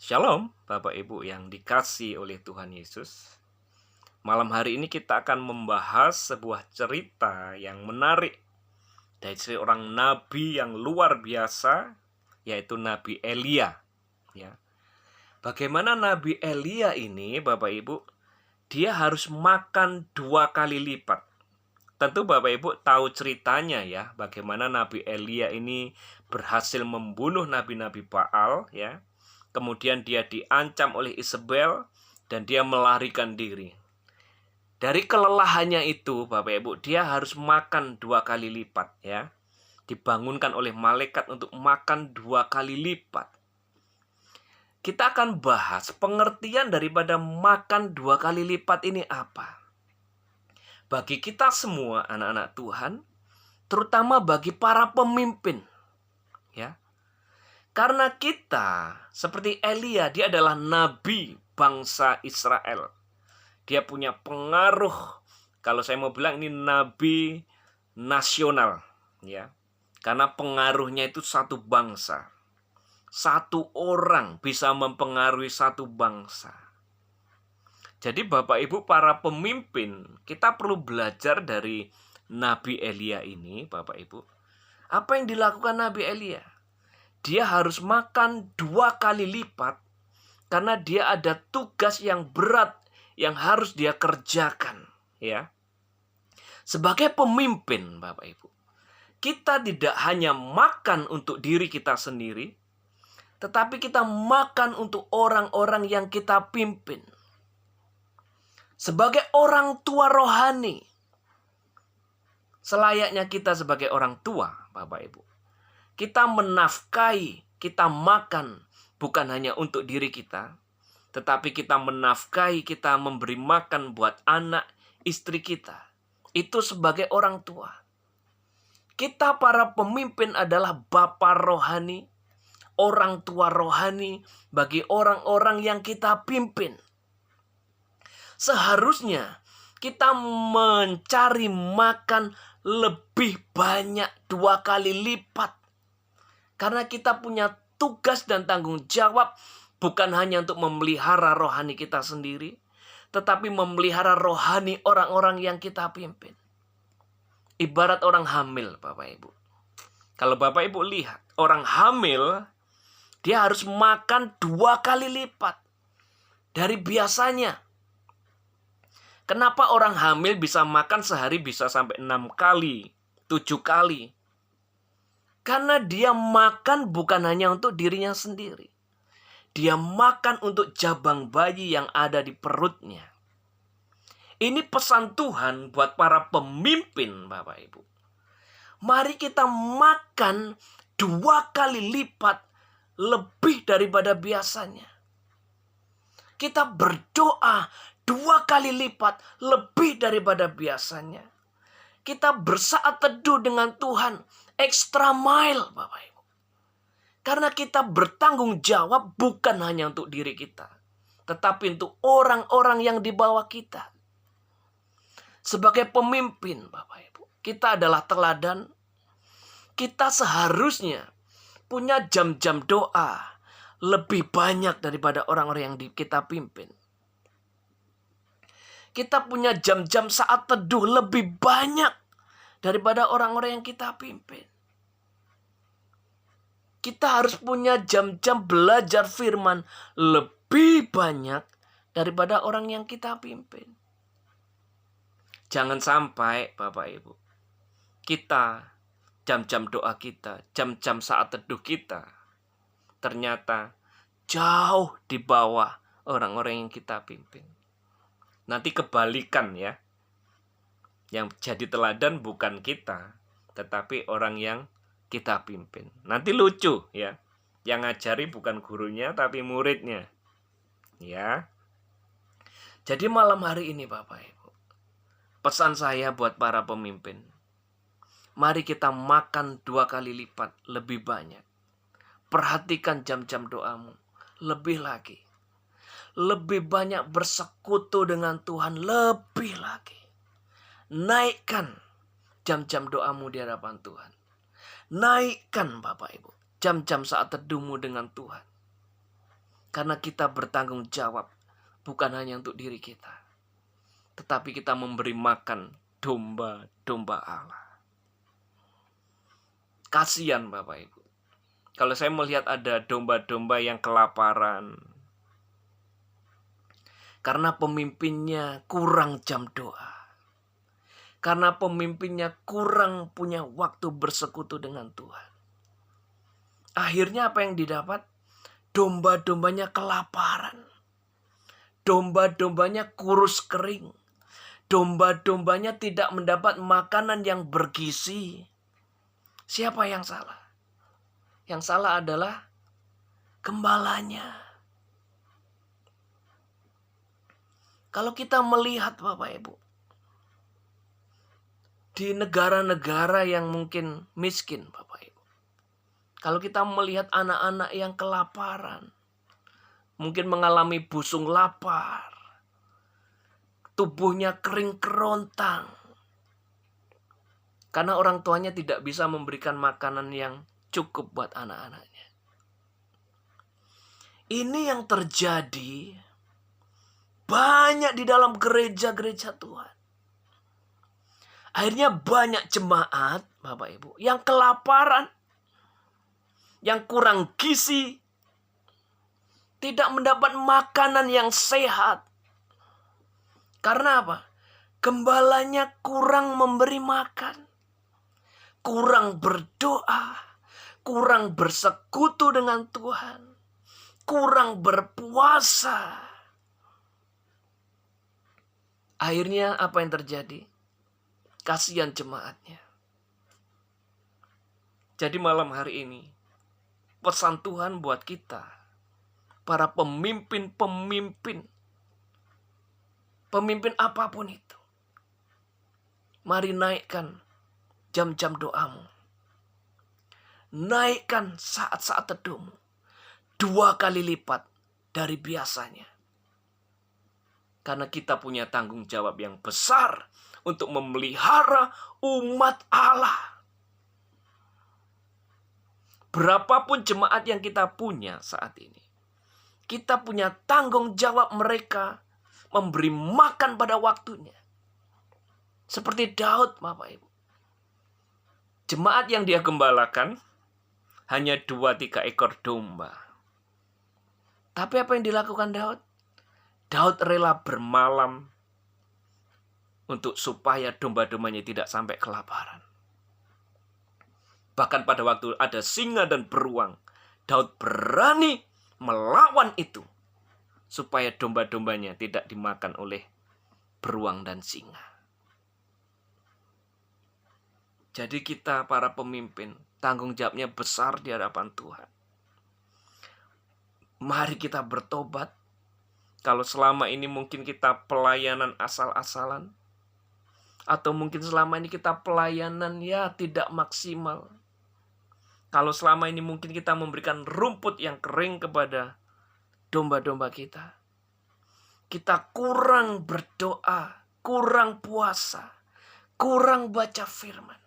Shalom, Bapak Ibu yang dikasihi oleh Tuhan Yesus. Malam hari ini kita akan membahas sebuah cerita yang menarik dari seorang nabi yang luar biasa, yaitu Nabi Elia. Ya. Bagaimana Nabi Elia ini, Bapak Ibu, dia harus makan 2 kali lipat. Tentu Bapak Ibu tahu ceritanya ya, bagaimana Nabi Elia ini berhasil membunuh nabi-nabi Baal ya. Kemudian dia diancam oleh Isabel dan dia melarikan diri. Dari kelelahannya itu, Bapak Ibu, dia harus makan 2 kali lipat ya. Dibangunkan oleh malaikat untuk makan 2 kali lipat. Kita akan bahas pengertian daripada makan 2 kali lipat ini apa. Bagi kita semua anak-anak Tuhan, terutama bagi para pemimpin, ya. Karena kita, seperti Elia, dia adalah nabi bangsa Israel. Dia punya pengaruh, kalau saya mau bilang ini nabi nasional, ya. Karena pengaruhnya itu satu bangsa. Satu orang bisa mempengaruhi satu bangsa. Jadi Bapak Ibu para pemimpin, kita perlu belajar dari Nabi Elia ini, Bapak Ibu. Apa yang dilakukan Nabi Elia? Dia harus makan 2 kali lipat karena dia ada tugas yang berat yang harus dia kerjakan, ya. Sebagai pemimpin, Bapak Ibu, kita tidak hanya makan untuk diri kita sendiri, tetapi kita makan untuk orang-orang yang kita pimpin. Sebagai orang tua rohani, selayaknya kita sebagai orang tua, Bapak Ibu, kita menafkahi, kita makan bukan hanya untuk diri kita, tetapi kita menafkahi, kita memberi makan buat anak, istri kita. Itu sebagai orang tua. Kita para pemimpin adalah bapa rohani, orang tua rohani bagi orang-orang yang kita pimpin. Seharusnya kita mencari makan lebih banyak 2 kali lipat. Karena kita punya tugas dan tanggung jawab bukan hanya untuk memelihara rohani kita sendiri, tetapi memelihara rohani orang-orang yang kita pimpin. Ibarat orang hamil, Bapak Ibu. Kalau Bapak Ibu lihat, orang hamil, dia harus makan 2 kali lipat dari biasanya. Kenapa orang hamil bisa makan sehari bisa sampai 6 kali, 7 kali? Karena dia makan bukan hanya untuk dirinya sendiri. Dia makan untuk jabang bayi yang ada di perutnya. Ini pesan Tuhan buat para pemimpin, Bapak Ibu. Mari kita makan 2 kali lipat lebih daripada biasanya. Kita berdoa 2 kali lipat lebih daripada biasanya. Kita bersaat teduh dengan Tuhan extra mile, Bapak Ibu. Karena kita bertanggung jawab bukan hanya untuk diri kita, tetapi untuk orang-orang yang di bawah kita. Sebagai pemimpin, Bapak Ibu, kita adalah teladan. Kita seharusnya punya jam-jam doa lebih banyak daripada orang-orang yang kita pimpin. Kita punya jam-jam saat teduh lebih banyak daripada orang-orang yang kita pimpin. Kita harus punya jam-jam belajar firman lebih banyak daripada orang yang kita pimpin. Jangan sampai, Bapak Ibu, kita, jam-jam doa kita, jam-jam saat teduh kita, ternyata jauh di bawah orang-orang yang kita pimpin. Nanti kebalikan ya. Yang jadi teladan bukan kita, tetapi orang yang kita pimpin. Nanti lucu ya. Yang ngajari bukan gurunya tapi muridnya. Ya. Jadi malam hari ini Bapak Ibu, pesan saya buat para pemimpin. Mari kita makan 2 kali lipat lebih banyak. Perhatikan jam-jam doamu lebih lagi. Lebih banyak bersekutu dengan Tuhan lebih lagi. Naikkan jam-jam doamu di hadapan Tuhan. Naikkan Bapak Ibu jam-jam saat teduhmu dengan Tuhan. Karena kita bertanggung jawab bukan hanya untuk diri kita, tetapi kita memberi makan domba-domba Allah. Kasihan Bapak Ibu. Kalau saya melihat ada domba-domba yang kelaparan karena pemimpinnya kurang jam doa. Karena pemimpinnya kurang punya waktu bersekutu dengan Tuhan. Akhirnya apa yang didapat? Domba-dombanya kelaparan. Domba-dombanya kurus kering. Domba-dombanya tidak mendapat makanan yang bergizi. Siapa yang salah? Yang salah adalah gembalanya. Kalau kita melihat Bapak Ibu, di negara-negara yang mungkin miskin Bapak Ibu, kalau kita melihat anak-anak yang kelaparan, mungkin mengalami busung lapar, tubuhnya kering kerontang, karena orang tuanya tidak bisa memberikan makanan yang cukup buat anak-anaknya. Ini yang terjadi banyak di dalam gereja-gereja Tuhan. Akhirnya banyak jemaat, Bapak Ibu, yang kelaparan, yang kurang gizi, tidak mendapat makanan yang sehat. Karena apa? Gembalanya kurang memberi makan, kurang berdoa, kurang bersekutu dengan Tuhan, kurang berpuasa. Akhirnya apa yang terjadi? Kasihan jemaatnya. Jadi malam hari ini, pesan Tuhan buat kita, para pemimpin apapun itu. Mari naikkan jam-jam doamu. Naikkan saat-saat teduhmu 2 kali lipat dari biasanya. Karena kita punya tanggung jawab yang besar untuk memelihara umat Allah. Berapapun jemaat yang kita punya saat ini, kita punya tanggung jawab mereka memberi makan pada waktunya. Seperti Daud, Bapak Ibu. Jemaat yang dia gembalakan hanya 2-3 ekor domba. Tapi apa yang dilakukan Daud? Daud rela bermalam untuk supaya domba-dombanya tidak sampai kelaparan. Bahkan pada waktu ada singa dan beruang, Daud berani melawan itu supaya domba-dombanya tidak dimakan oleh beruang dan singa. Jadi kita para pemimpin, tanggung jawabnya besar di hadapan Tuhan. Mari kita bertobat. Kalau selama ini mungkin kita pelayanan asal-asalan, atau mungkin selama ini kita pelayanan ya tidak maksimal. Kalau selama ini mungkin kita memberikan rumput yang kering kepada domba-domba kita. Kita kurang berdoa, kurang puasa, kurang baca firman.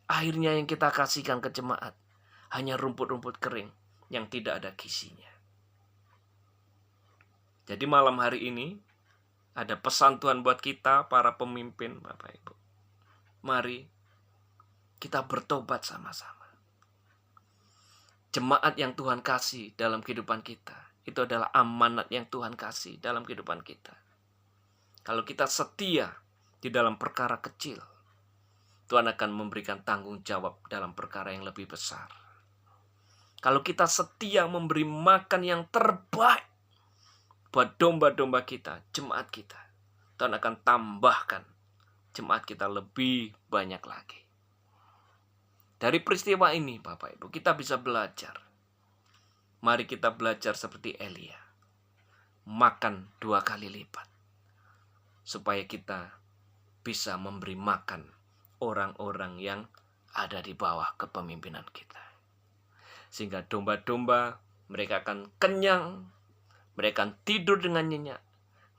Akhirnya yang kita kasihkan ke jemaat hanya rumput-rumput kering yang tidak ada gizinya. Jadi malam hari ini ada pesan Tuhan buat kita para pemimpin Bapak Ibu. Mari kita bertobat sama-sama. Jemaat yang Tuhan kasih dalam kehidupan kita, itu adalah amanat yang Tuhan kasih dalam kehidupan kita. Kalau kita setia di dalam perkara kecil, Tuhan akan memberikan tanggung jawab dalam perkara yang lebih besar. Kalau kita setia memberi makan yang terbaik buat domba-domba kita, jemaat kita, Tuhan akan tambahkan jemaat kita lebih banyak lagi. Dari peristiwa ini Bapak Ibu, kita bisa belajar. Mari kita belajar seperti Elia. Makan 2 kali lipat. Supaya kita bisa memberi makan orang-orang yang ada di bawah kepemimpinan kita. Sehingga domba-domba mereka akan kenyang, mereka akan tidur dengan nyenyak,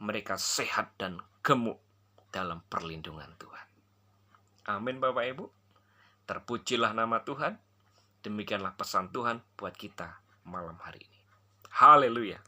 mereka sehat dan gemuk dalam perlindungan Tuhan. Amin Bapak Ibu. Terpujilah nama Tuhan. Demikianlah pesan Tuhan buat kita malam hari ini. Haleluya.